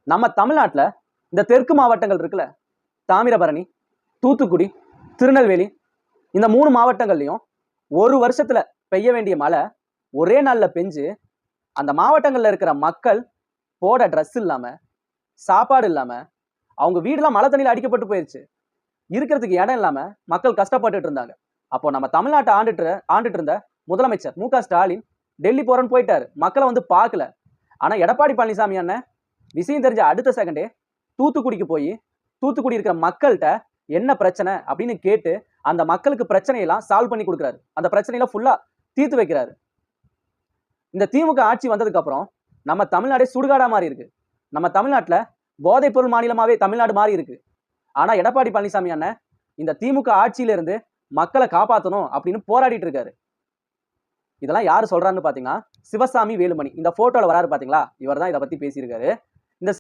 நம்ம தமிழ்நாட்டுல இந்த தெற்கு மாவட்டங்கள் இருக்குல்ல, தாமிரபரணி, தூத்துக்குடி, திருநெல்வேலி, இந்த 3 மாவட்டங்கள்லயும் ஒரு வருஷத்துல பெய்ய வேண்டிய மழை ஒரே நாள்ல பெஞ்சு அந்த மாவட்டங்கள்ல இருக்கிற மக்கள் போட ட்ரெஸ் இல்லாம, சாப்பாடு இல்லாம, அவங்க வீடுலாம் மழை தண்ணியில அடிக்கப்பட்டு போயிருச்சு. இருக்கிறதுக்கு இடம் இல்லாம மக்கள் கஷ்டப்பட்டுட்டு இருந்தாங்க. அப்போ நம்ம தமிழ்நாட்டை ஆண்டுட்டு இருந்த முதலமைச்சர் மு.க.ஸ்டாலின் டெல்லி போறேன்னு போயிட்டாரு. மக்களை வந்து பார்க்கல. ஆனா எடப்பாடி பழனிசாமி அண்ணன் விஷயம் தெரிஞ்ச அடுத்த செகண்டே தூத்துக்குடிக்கு போய் தூத்துக்குடி இருக்கிற மக்கள்கிட்ட என்ன பிரச்சனை அப்படின்னு கேட்டு அந்த மக்களுக்கு பிரச்சனையெல்லாம் சால்வ் பண்ணி கொடுக்குறாரு. அந்த பிரச்சனையெல்லாம் ஃபுல்லா தீர்த்து வைக்கிறாரு. இந்த திமுக ஆட்சி வந்ததுக்கு அப்புறம் நம்ம தமிழ்நாடே சுடுகாடா மாறி இருக்கு. நம்ம தமிழ்நாட்டுல போதைப் பொருள் மாநிலமாவே தமிழ்நாடு மாறி இருக்கு. ஆனா எடப்பாடி பழனிசாமி அண்ணன் இந்த திமுக ஆட்சியில இருந்து மக்களை காப்பாற்றணும் அப்படின்னு போராடிட்டு இருக்காரு. இதெல்லாம் யாரு சொல்றான்னு பாத்தீங்கன்னா சிவசாமி வேலுமணி. இந்த போட்டோல வராரு பாத்தீங்களா, இவர் தான் இதை பத்தி பேசியிருக்காரு.